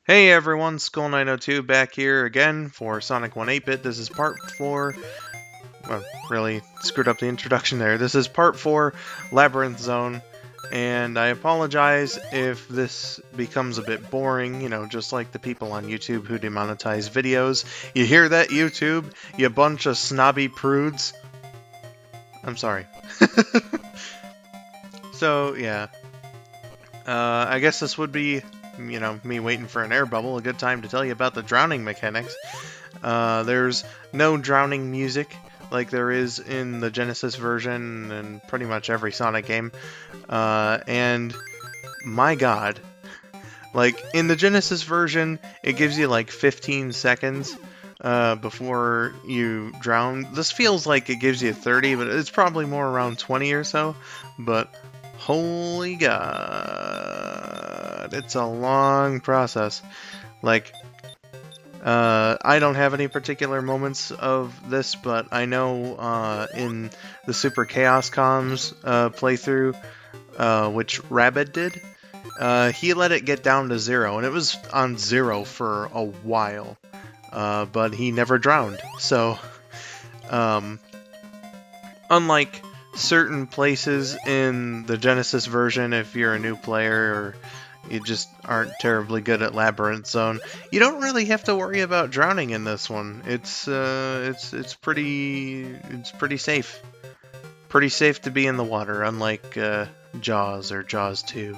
Hey everyone, Skull902 back here again for Sonic 1 8-Bit. This is part 4. Well, really screwed up the introduction there. This is part 4, Labyrinth Zone, and I apologize if this becomes a bit boring, just like the people on YouTube who demonetize videos. You hear that, YouTube? You bunch of snobby prudes? I'm sorry. So, yeah. I guess this would be me waiting for an air bubble, a good time to tell you about the drowning mechanics. There's no drowning music like there is in the Genesis version and pretty much every Sonic game. And my god, like in the Genesis version, it gives you like 15 seconds before you drown. This feels like it gives you 30, but it's probably more around 20 or so. But holy god, it's a long process. Like, I don't have any particular moments of this, but I know in the Super Chaos Comms playthrough, which Rabbit did, he let it get down to 0, and it was on 0 for a while, but he never drowned. So, unlike certain places in the Genesis version, if you're a new player or you just aren't terribly good at Labyrinth Zone, you don't really have to worry about drowning in this one. It's pretty safe. Pretty safe to be in the water, unlike Jaws or Jaws 2,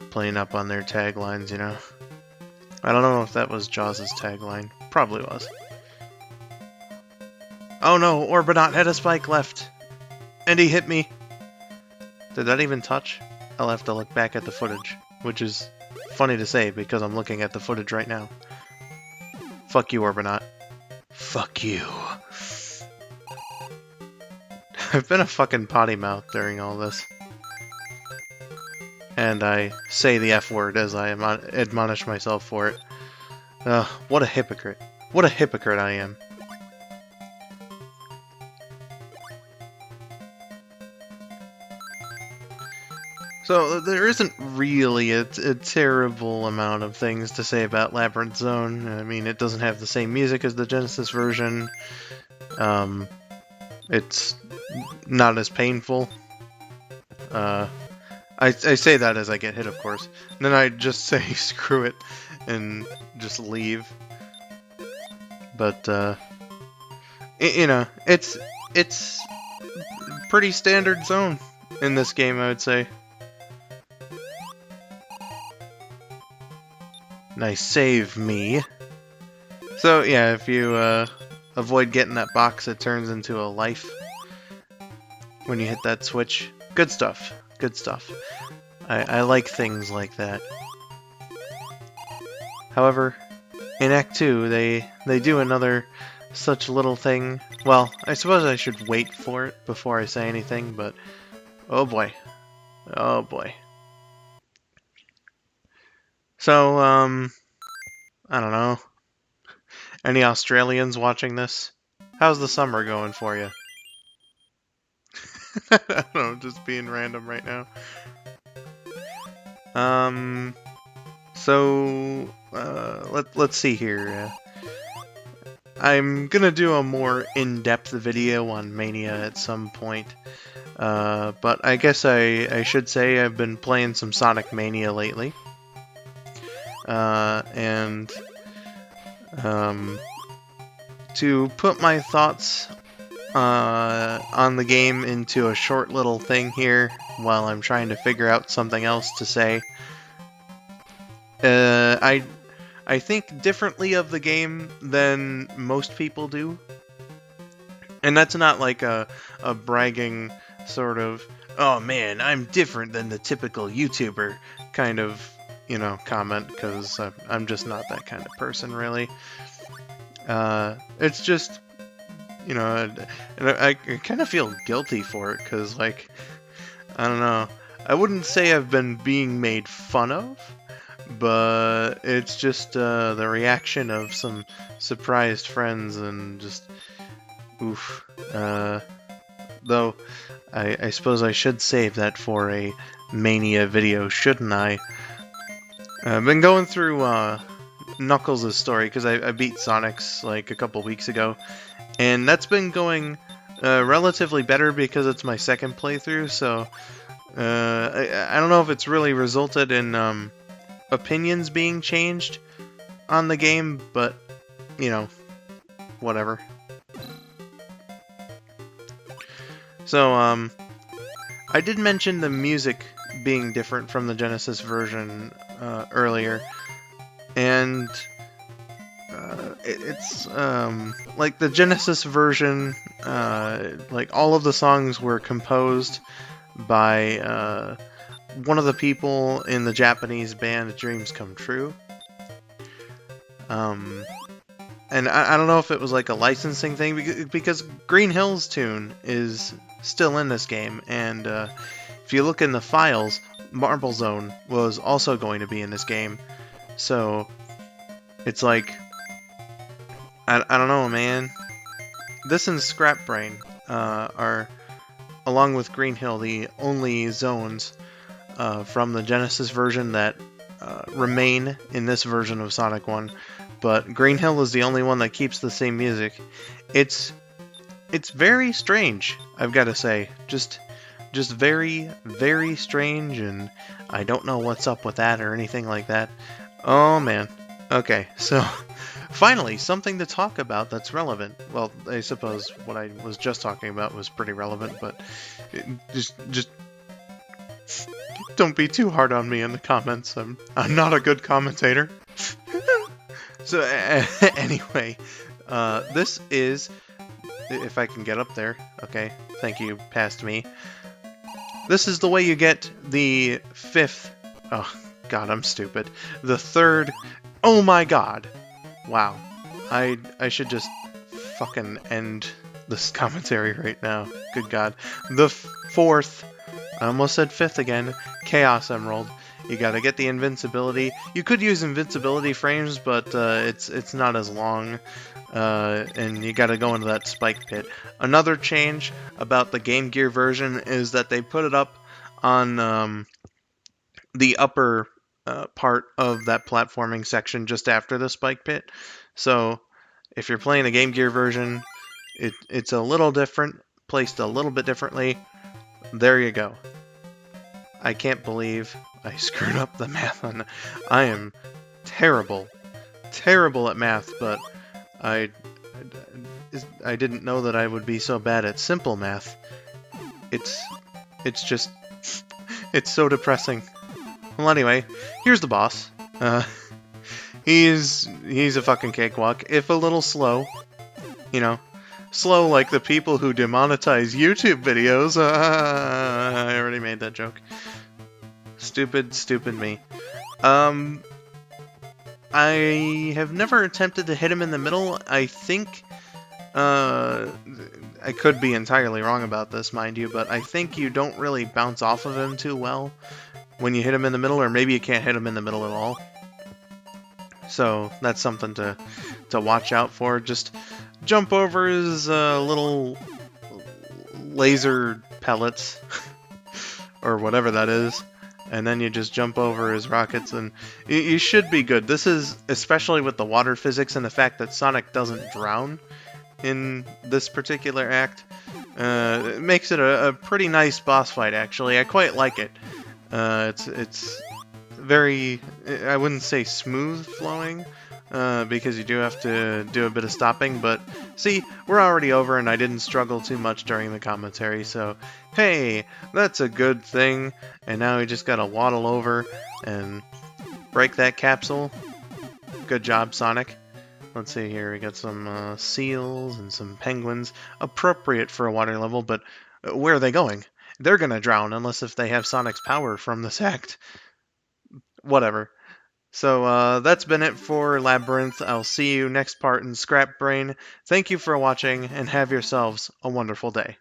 playing up on their taglines, I don't know if that was Jaws' tagline. Probably was. Oh no, Orbinaut had a spike left. And he hit me. Did that even touch? I'll have to look back at the footage, which is funny to say because I'm looking at the footage right now. Fuck you, Orbinaut. Fuck you. I've been a fucking potty mouth during all this. And I say the F word as I admonish myself for it. What a hypocrite. What a hypocrite I am. So there isn't really a terrible amount of things to say about Labyrinth Zone. I mean, it doesn't have the same music as the Genesis version. It's not as painful. I say that as I get hit, of course. And then I just say screw it and just leave. But it's pretty standard zone in this game, I would say. Nice save, me. So, yeah, if you avoid getting that box, it turns into a life when you hit that switch. Good stuff. Good stuff. I like things like that. However, in Act 2, they do another such little thing. Well, I suppose I should wait for it before I say anything, but oh boy. Oh boy. So, I don't know. Any Australians watching this? How's the summer going for you? I don't know, just being random right now. Let's see here. I'm gonna do a more in-depth video on Mania at some point. But I guess I should say I've been playing some Sonic Mania lately. To put my thoughts on the game into a short little thing here while I'm trying to figure out something else to say. I think differently of the game than most people do. And that's not like a bragging sort of, oh man, I'm different than the typical YouTuber kind of, comment, because I'm just not that kind of person, really. It's just, and I kind of feel guilty for it, because, like, I don't know. I wouldn't say I've been being made fun of, but it's just the reaction of some surprised friends and just, oof. Though, I suppose I should save that for a Mania video, shouldn't I? I've been going through Knuckles' story because I beat Sonic's like a couple weeks ago, and that's been going relatively better because it's my second playthrough. So I don't know if it's really resulted in opinions being changed on the game, but you know, whatever. So I did mention the music being different from the Genesis version earlier, and it's like the Genesis version, like all of the songs were composed by one of the people in the Japanese band Dreams Come True. And I don't know if it was like a licensing thing, because Green Hill's tune is still in this game, and if you look in the files, Marble Zone was also going to be in this game. So it's like, I don't know, man. This and Scrap Brain are, along with Green Hill, the only zones from the Genesis version that remain in this version of Sonic 1. But Green Hill is the only one that keeps the same music. It's very strange, I've got to say. Just very, very strange, and I don't know what's up with that or anything like that. Oh, man. Okay, so finally, something to talk about that's relevant. Well, I suppose what I was just talking about was pretty relevant, but just don't be too hard on me in the comments. I'm not a good commentator. So anyway, this is, if I can get up there, okay, thank you, past me. This is the way you get the fifth, oh god, I'm stupid, the third, oh my god, wow, I should just fucking end this commentary right now, good god, the fourth, I almost said fifth again, Chaos Emerald. You gotta get the invincibility. You could use invincibility frames, but it's not as long, and you gotta go into that spike pit. Another change about the Game Gear version is that they put it up on the upper part of that platforming section just after the spike pit. So if you're playing the Game Gear version, it's a little different, placed a little bit differently. There you go. I can't believe I screwed up the math on that. I am terrible at math, but I didn't know that I would be so bad at simple math. It's just, it's so depressing. Well, anyway, here's the boss. He's a fucking cakewalk, if a little slow, you know. Slow like the people who demonetize YouTube videos. I already made that joke. Stupid me. I have never attempted to hit him in the middle. I think, I could be entirely wrong about this, mind you, but I think you don't really bounce off of him too well when you hit him in the middle, or maybe you can't hit him in the middle at all. So that's something to watch out for. Just jump over his little laser pellets, or whatever that is, and then you just jump over his rockets, and you should be good. This is, especially with the water physics and the fact that Sonic doesn't drown in this particular act, it makes it a pretty nice boss fight, actually. I quite like it. It's very, I wouldn't say smooth flowing, because you do have to do a bit of stopping, but see, we're already over and I didn't struggle too much during the commentary, so hey, that's a good thing. And now we just gotta waddle over and break that capsule. Good job, Sonic. Let's see here, we got some seals and some penguins, appropriate for a water level, but where are they going? They're gonna drown unless if they have Sonic's power from this act. Whatever. So that's been it for Labyrinth. I'll see you next part in Scrap Brain. Thank you for watching, and have yourselves a wonderful day.